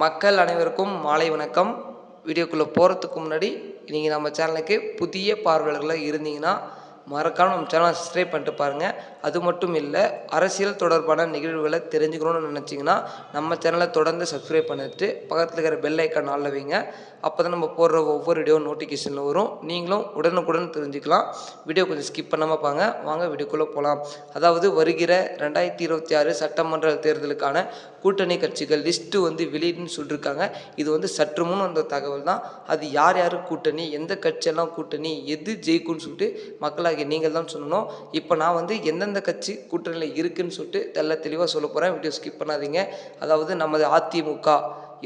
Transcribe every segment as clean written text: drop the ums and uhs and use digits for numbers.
மக்கள் அனைவருக்கும் மாலை வணக்கம். வீடியோக்குள்ளே போகிறதுக்கு முன்னாடி நீங்கள் நம்ம சேனலுக்கு புதிய பார்வையாளர்களாக இருந்தீங்கன்னா மறக்காம நம்ம சேனலை சப்ஸ்கிரைப் பண்ணிட்டு பாருங்கள். அது மட்டும் இல்லை, அரசியல் தொடர்பான நிகழ்வுகளை தெரிஞ்சுக்கணும்னு நினச்சிங்கன்னா நம்ம சேனலை தொடர்ந்து சப்ஸ்கிரைப் பண்ணிட்டு பக்கத்தில் இருக்கிற பெல் ஐக்கான் ஆல்ல வைங்க. அப்போ தான் நம்ம போடுற ஒவ்வொரு வீடியோ நோட்டிஃபிகேஷனில் வரும். நீங்களும் உடனுக்குடன் தெரிஞ்சுக்கலாம். வீடியோ கொஞ்சம் ஸ்கிப் பண்ணாமல் வாங்க வீடியோக்குள்ளே போகலாம். அதாவது வருகிற 2026 சட்டமன்ற தேர்தலுக்கான கூட்டணி கட்சிகள் லிஸ்ட்டு வெளியிடுன்னு சொல்லியிருக்காங்க. இது சற்று முன் வந்த தகவல் தான். அது யார் யார் கூட்டணி, எந்த கட்சியெல்லாம் கூட்டணி, எது ஜெயிக்கும்னு சொல்லிட்டு மக்களாகிய நீங்கள் தான் சொல்லணும். இப்போ நான் எந்தெந்த கட்சி கூட்டணியில் இருக்குதுன்னு சொல்லிட்டு தெளிவாக சொல்ல போகிறேன். வீடியோ ஸ்கிப் பண்ணாதீங்க. அதாவது நமது அதிமுக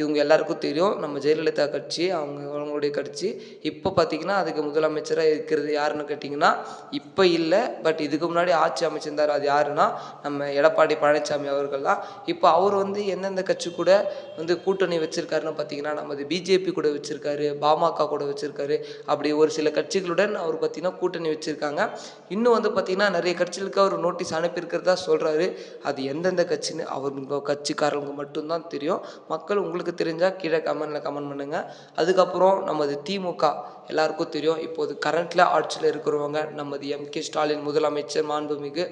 இவங்க எல்லாருக்கும் தெரியும். நம்ம ஜெயலலிதா கட்சி அவங்களுடைய கட்சி. இப்போ பார்த்திங்கன்னா அதுக்கு முதலமைச்சராக இருக்கிறது யாருன்னு கேட்டிங்கன்னா இப்போ இல்லை, பட் இதுக்கு முன்னாடி ஆட்சி அமைச்சிருந்தார். அது யாருன்னா நம்ம எடப்பாடி பழனிசாமி அவர்கள் தான். இப்போ அவர் எந்தெந்த கட்சி கூட கூட்டணி வச்சுருக்காருன்னு பார்த்திங்கன்னா நமது பிஜேபி கூட வச்சுருக்காரு, பாமக கூட வச்சுருக்காரு. அப்படி ஒரு சில கட்சிகளுடன் அவர் பார்த்திங்கன்னா கூட்டணி வச்சுருக்காங்க. இன்னும் பார்த்திங்கன்னா நிறைய கட்சிகளுக்கு அவர் நோட்டீஸ் அனுப்பியிருக்கிறதா சொல்கிறாரு. அது எந்தெந்த கட்சின்னு அவங்க கட்சிக்காரங்களுக்கு மட்டும்தான் தெரியும். மக்கள் உங்களுக்கு தெரிஞ்சால் கீழே கமெண்ட் பண்ணுங்கள். அதுக்கப்புறம் நமது திமுக எல்லாருக்கும் தெரியும். இப்போது கரண்ட்டில் ஆட்சியில் இருக்கிறவங்க நமது எம்.கே. ஸ்டாலின் முதலமைச்சர் மாண்புமிகு.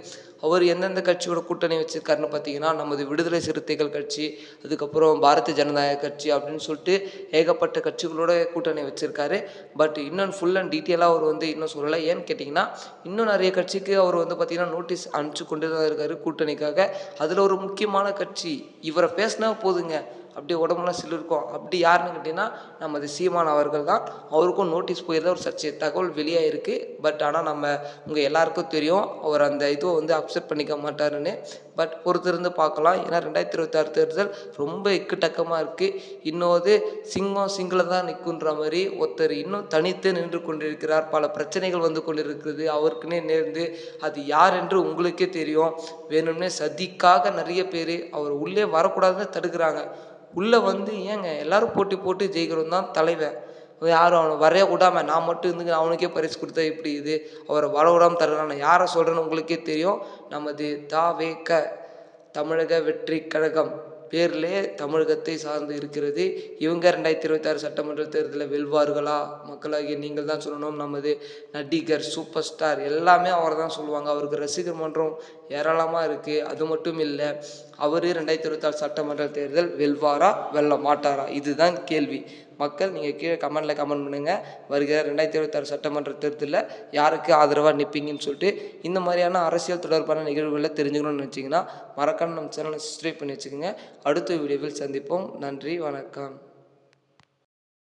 அவர் எந்தெந்த கட்சியோட கூட்டணி வச்சுருக்காருன்னு பார்த்தீங்கன்னா நமது விடுதலை சிறுத்தைகள் கட்சி, அதுக்கப்புறம் பாரதிய ஜனதா கட்சி அப்படின்னு சொல்லிட்டு ஏகப்பட்ட கட்சிகளோட கூட்டணி வச்சுருக்காரு. பட் இன்னும் ஃபுல் அண்ட் டீட்டெயிலாக அவர் இன்னும் சொல்லலை. ஏன்னு கேட்டிங்கன்னா இன்னும் நிறைய கட்சிக்கு அவர் பார்த்திங்கன்னா நோட்டீஸ் அனுப்பிச்சு கொண்டு தான் இருக்கார் கூட்டணிக்காக. அதில் ஒரு முக்கியமான கட்சி இவரை பேசினா போதுங்க அப்படியே உடம்புலாம் சிலிருக்கும். அப்படி யாருன்னு கேட்டிங்கன்னா நமது சீமான் அவர்கள் தான். அவருக்கும் நோட்டீஸ் போயிருந்தா ஒரு சர்ச்சை தகவல் வெளியாகிருக்கு. பட் ஆனால் உங்கள் எல்லாருக்கும் தெரியும் அவர் அந்த இதுவை அக்செப்ட் பண்ணிக்க மாட்டாருன்னு. பட் பொறுத்திருந்து பார்க்கலாம். ஏன்னா 2026 தேர்தல் ரொம்ப இக்குட்டக்கமாக இருக்குது. இன்னொரு சிங்கில் தான் நிற்குன்ற மாதிரி ஒருத்தர் இன்னும் தனித்து நின்று கொண்டிருக்கிறார். பல பிரச்சனைகள் கொண்டிருக்கிறது அவருக்குன்னே நேர்ந்து. அது யார் என்று உங்களுக்கே தெரியும். வேணும்னே சதிக்காக நிறைய பேர் அவர் உள்ளே வரக்கூடாதுன்னு தடுக்கிறாங்க. உள்ளே ஏங்க எல்லாரும் போட்டி போட்டு ஜெயிக்கிறோம் தான் தலைவன். யாரும் அவனை வரைய விடாமல் நான் மட்டும் அவனுக்கே பரிசு கொடுத்தா இப்படி அவரை வர விடாமல் தருகிறான். நான் யாரை சொல்கிறேன்னு உங்களுக்கே தெரியும். நமது த.வே.க. தமிழக வெற்றி கழகம் பேர்லேயே தமிழகத்தை சார்ந்து இருக்கிறது. இவங்க 2026 சட்டமன்ற தேர்தலில் வெல்வார்களா? மக்களாகிய நீங்கள் தான் சொல்லணும். நமது நடிகர் சூப்பர் ஸ்டார் எல்லாமே அவரை தான் சொல்லுவாங்க. அவருக்கு ரசிகர் மன்றம் ஏராளமாக இருக்குது. அது மட்டும் இல்லை, அவர் 2026 சட்டமன்ற தேர்தல் வெல்வாரா வெல்ல மாட்டாரா? இதுதான் கேள்வி. மக்கள் நீங்கள் கீழே கமெண்ட் பண்ணுங்கள். வருகிற 2026 சட்டமன்ற தேர்தலில் யாருக்கு ஆதரவாக நிற்பீங்கன்னு சொல்லிட்டு. இந்த மாதிரியான அரசியல் தொடர்பான நிகழ்வுகளை தெரிஞ்சுக்கணும்னு நினச்சிங்கன்னா மறக்காம நம்ம சேனலை சப்ஸ்கிரைப் பண்ணி வச்சுக்கோங்க. அடுத்த வீடியோவில் சந்திப்போம். நன்றி, வணக்கம்.